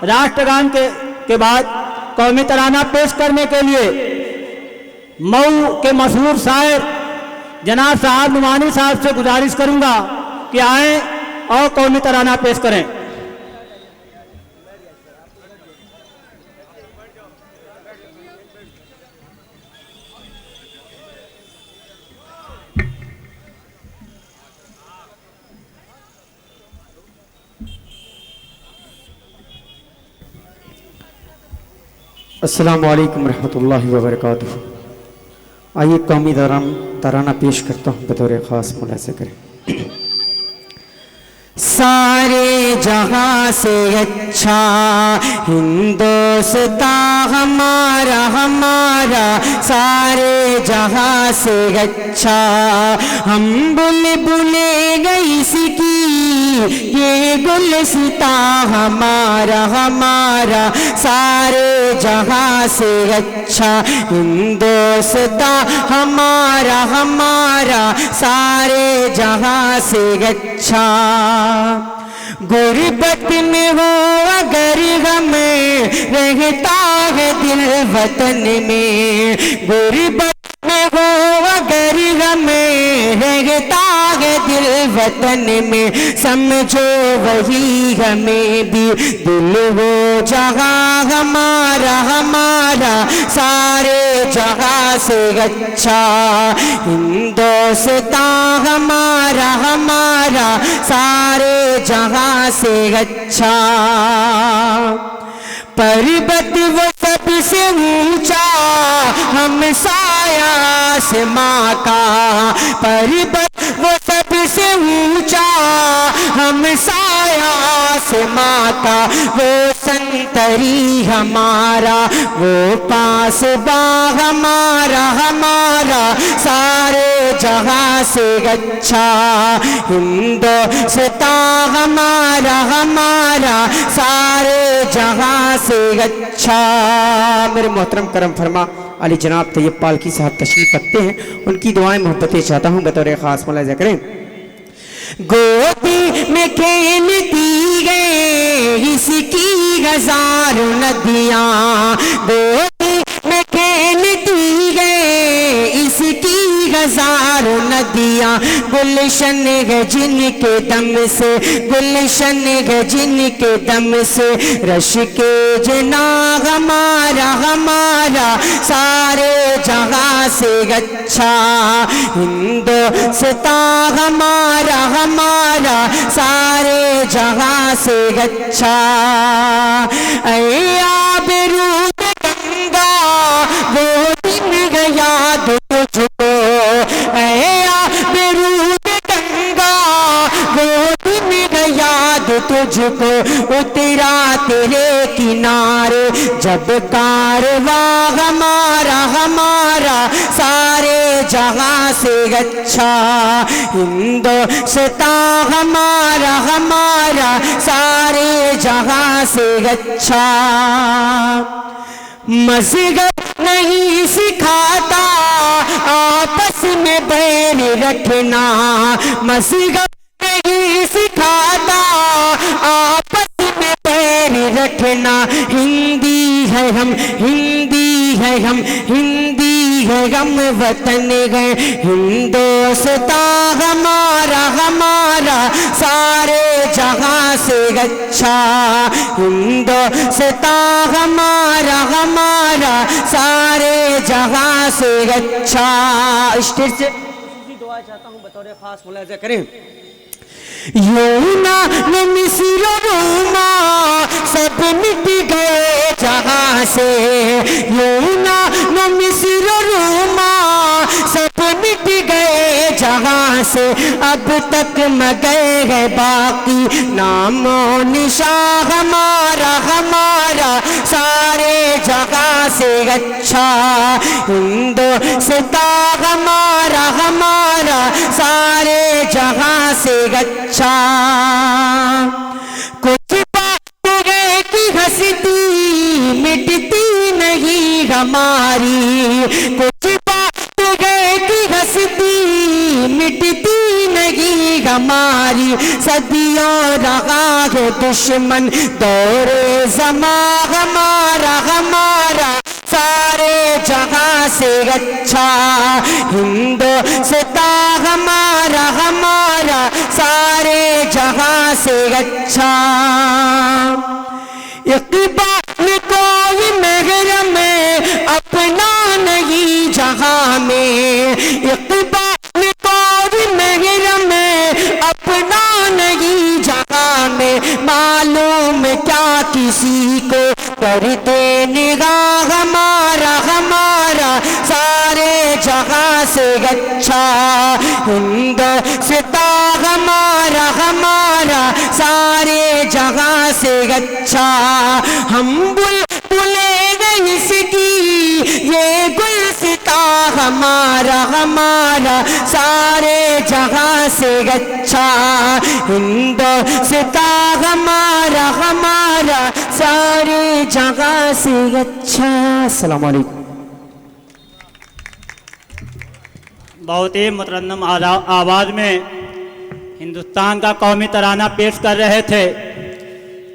राष्ट्रगान के बाद कौमी तराना पेश करने के लिए मऊ के मशहूर शायर जनाब साहब नुमानी साहब से गुजारिश करूंगा कि आएँ और कौमी तराना पेश करें। अस्सलामु अलैकुम रहमतुल्लाहि व बरकातुहू। आइए कौमी तराना पेश करता हूँ, बतौर ख़ास मुलाज़ा करें। सारे जहाँ से अच्छा हिंदुस्तान हमारा हमारा, सारे जहाँ से अच्छा हम बुलबुले गई सिकी, ये गुलसिता हमारा हमारा, सारे जहाँ से अच्छा हिंदुस्तान हमारा हमारा, सारे जहाँ से अच्छा। गुर्बत में हो अगर हमें रहता है दिल वतन में, गुर्बत में हो अगर हमें रहता है दिल वतन में, समझो वही हमें भी दिल वो जहाँ हमारा हमारा, सारे जहाँ से अच्छा हिंदुस्तान हमारा हमारा, सारे जहाँ से अच्छा। पर्वत वो सबसे ऊंचा हम साया आसमां का, पर्वत वो सबसे ऊंचा हम साया आसमां का, वो संतरी हमारा वो पासबा हमारा हमारा, सारे जहाँ से अच्छा हिंदुस्तान हमारा हमारा, सारे जहाँ से अच्छा। मेरे मोहतरम करम फरमा अली जनाब तैयब पालकी साहब तशरीफ रखते हैं, उनकी दुआएं मोहब्बतें चाहता हूँ, बतौर ख़ास मुलाज़ा करें। गोदी में खेलती गए इसकी हज़ारों नदियाँ, गोदी में खेलती गए इसकी हज़ारों नदियाँ, गुलशन है जिनके दम से, गुलशन है जिनके दम से, रश के जना हमारा हमारा, सारे जहाँ से अच्छा हिंदुस्तान हमारा हमारा, सारे जहाँ से अच्छा। ऐ आबरूद गंगा वो दिन गया तुझको, ऐ आबरूद गंगा वो दिन गया तुझको, उतरा तेरे किनारे जब कारवा हमारा हमारा, सारे जहाँ से अच्छा हिंदुस्तान हमारा हमारा, सारे जहाँ से अच्छा। मज़हब नहीं सिखाता आपस में बैर रखना, मज़हब नहीं सिखाता आपस में बैर रखना, हिंदी है हम हिंदी है हम हिंदी है हम, वतन है हिंदुस्तान हमारा हमारा, सारे जहाँ से अच्छा हिंदुस्तान हमारा हमारा, सारे जहाँ से अच्छा। स्टेज से दुआ चाहता हूँ, बतौर ख़ास मुलाज़ा करें। यूना न मिस्र रोमा सब मिट गए जहाँ से, यूना न मिस्र रोमा सब मिट गए जहाँ से, अब तक मगर है बाकी नामो निशान हमारा हमारा, सारे जहाँ से अच्छा हिंदुस्तान हमारा हमारा, सारे जहाँ से अच्छा। कुछ बात है कि हंसती मिटती नहीं हमारी, कुछ बात है कि हंसती मिटती नहीं हमारी सदियों रहा है दुश्मन दौरे ज़मा हमारा हमारा सारे जहां से अच्छा हिंदुस्तान हमारा हमारा सारे जहां से अच्छा। इक़बाल कोई महरम में अपना नहीं जहां में, इक़बाल कोई महरम में अपना नहीं जहां में, मालूम क्या किसी को करते निगाह हमारा हमारा सारे जहां से अच्छा हिंदुस्तान हमारा हमारा सारे जहां से अच्छा। हम बुलबुले इसकी ये गुलसिता हमारा हमारा सारे जहां से अच्छा हिंदुस्तान हमारा हमारा सारे जगह से अच्छा। अस्सलाम वालेकुम। बहुत ही मुतरन्नम आवाज़ में हिंदुस्तान का कौमी तराना पेश कर रहे थे